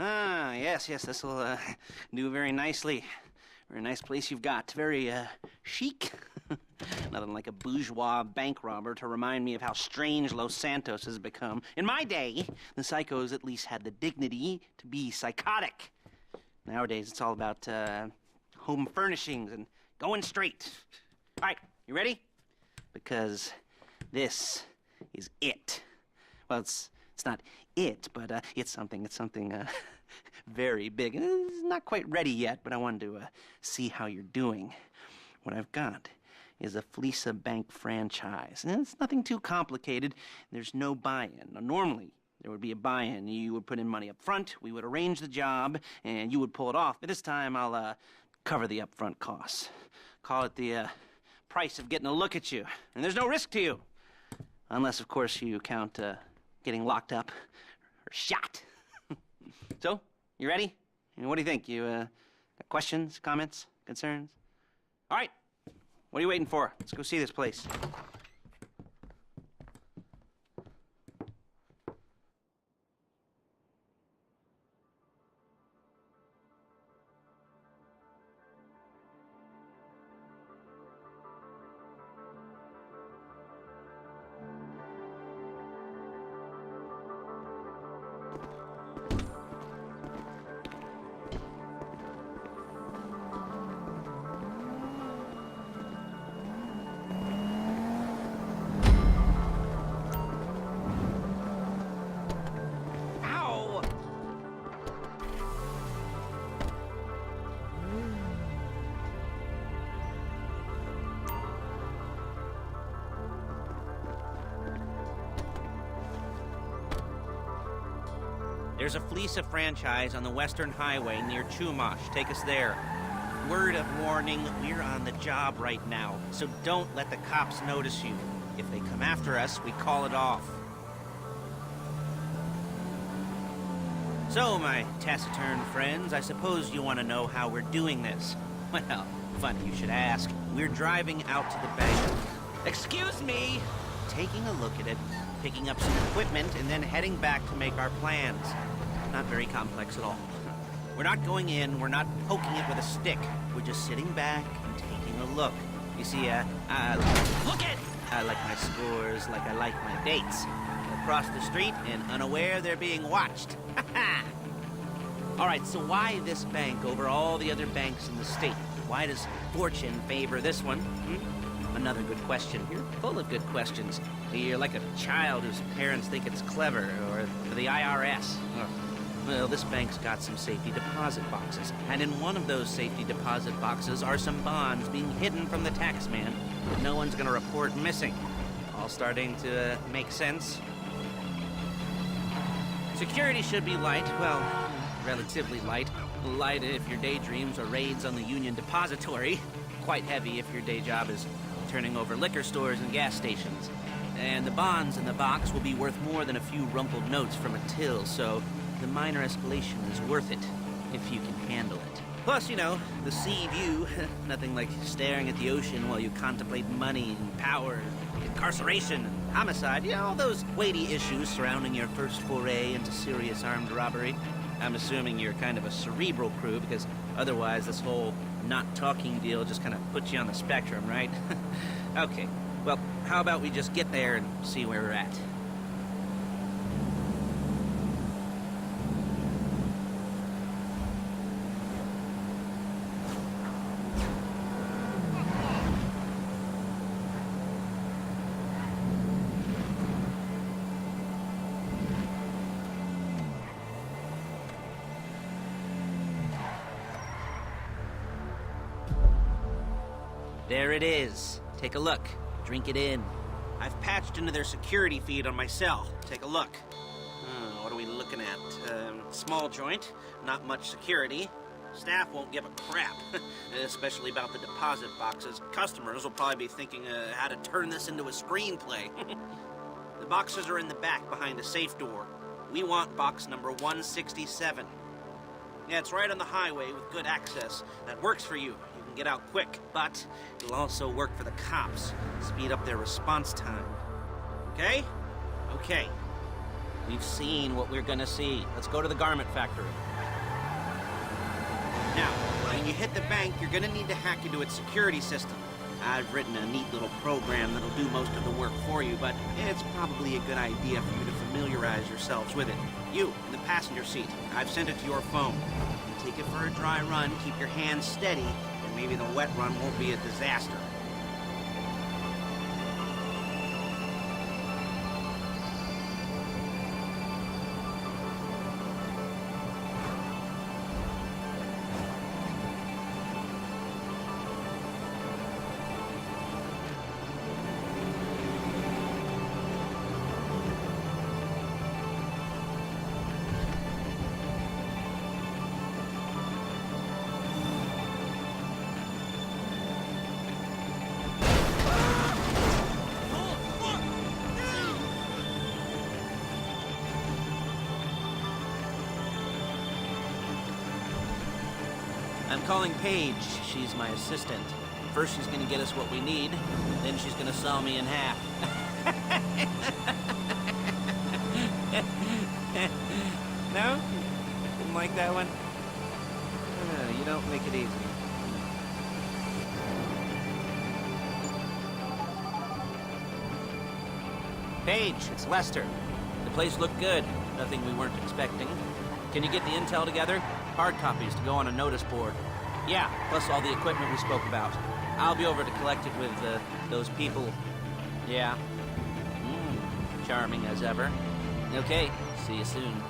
Ah, yes, this will do very nicely. Very nice place you've got. Very chic. Nothing like a bourgeois bank robber to remind me of how strange Los Santos has become. In my day, the psychos at least had the dignity to be psychotic. Nowadays, it's all about home furnishings and going straight. All right, you ready? Because this is it. Well, it's not it, but it's something very big. It's not quite ready yet, but I wanted to see how you're doing. What I've got is a Fleeca Bank franchise. And it's nothing too complicated. There's no buy-in. Now, normally, there would be a buy-in. You would put in money up front, we would arrange the job, and you would pull it off. But this time, I'll cover the upfront costs. Call it the price of getting a look at you. And there's no risk to you. Unless, of course, you count getting locked up or shot. So, you ready? What do you think? You got questions, comments, concerns? All right. What are you waiting for? Let's go see this place. There's a Fleeca franchise on the Western Highway near Chumash. Take us there. Word of warning, we're on the job right now, so don't let the cops notice you. If they come after us, we call it off. So, my taciturn friends, I suppose you want to know how we're doing this. Well, funny you should ask. We're driving out to the bank. Excuse me! Taking a look at it, picking up some equipment, and then heading back to make our plans. Not very complex at all. We're not going in, we're not poking it with a stick. We're just sitting back and taking a look. You see, look it! I like my scores like I like my dates. Across the street and unaware they're being watched. All right, so why this bank over all the other banks in the state? Why does fortune favor this one? Another good question. You're full of good questions. You're like a child whose parents think it's clever, or the IRS. Well, this bank's got some safety deposit boxes, and in one of those safety deposit boxes are some bonds being hidden from the tax man that no one's gonna report missing. All starting to make sense? Security should be light, well, relatively light. Light if your daydreams are raids on the Union Depository. Quite heavy if your day job is turning over liquor stores and gas stations. And the bonds in the box will be worth more than a few rumpled notes from a till, so the minor escalation is worth it, if you can handle it. Plus, you know, the sea view, nothing like staring at the ocean while you contemplate money and power, incarceration and homicide, you know, all those weighty issues surrounding your first foray into serious armed robbery. I'm assuming you're kind of a cerebral crew, because otherwise this whole not talking deal just kind of puts you on the spectrum, right? Okay, well, how about we just get there and see where we're at? There it is. Take a look. Drink it in. I've patched into their security feed on my cell. Take a look. What are we looking at? Small joint, not much security. Staff won't give a crap, especially about the deposit boxes. Customers will probably be thinking how to turn this into a screenplay. The boxes are in the back behind a safe door. We want box number 167. Yeah, it's right on the highway with good access. That works for you. You can get out quick, but it'll also work for the cops. Speed up their response time. Okay? Okay. We've seen what we're gonna see. Let's go to the garment factory. Now, when you hit the bank, you're gonna need to hack into its security system. I've written a neat little program that'll do most of the work for you, but it's probably a good idea for you to familiarize yourselves with it. You, in the passenger seat, I've sent it to your phone. Take it for a dry run, keep your hands steady, and maybe the wet run won't be a disaster. I'm calling Paige. She's my assistant. First she's gonna get us what we need, then she's gonna saw me in half. No? Didn't like that one? You don't make it easy. Paige, it's Lester. The place looked good. Nothing we weren't expecting. Can you get the intel together? Hard copies to go on a notice board. Yeah, plus all the equipment we spoke about. I'll be over to collect it with those people. Yeah. Charming as ever. Okay, see you soon.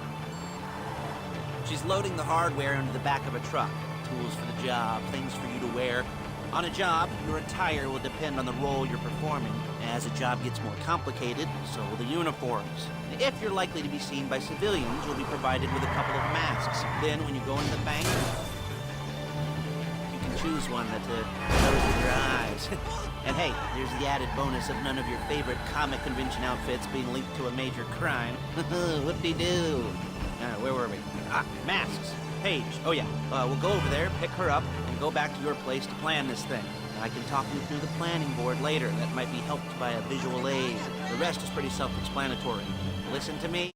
She's loading the hardware into the back of a truck. Tools for the job, things for you to wear. On a job, your attire will depend on the role you're performing. As the job gets more complicated, so will the uniforms. If you're likely to be seen by civilians, you'll be provided with a couple of masks. Then, when you go into the bank, you can choose one that closes your eyes. And hey, there's the added bonus of none of your favorite comic convention outfits being linked to a major crime. Whoop-de-doo. Where were we? Masks. Paige. Oh yeah, we'll go over there, pick her up, and go back to your place to plan this thing. I can talk you through the planning board later. That might be helped by a visual aid. The rest is pretty self-explanatory. Listen to me.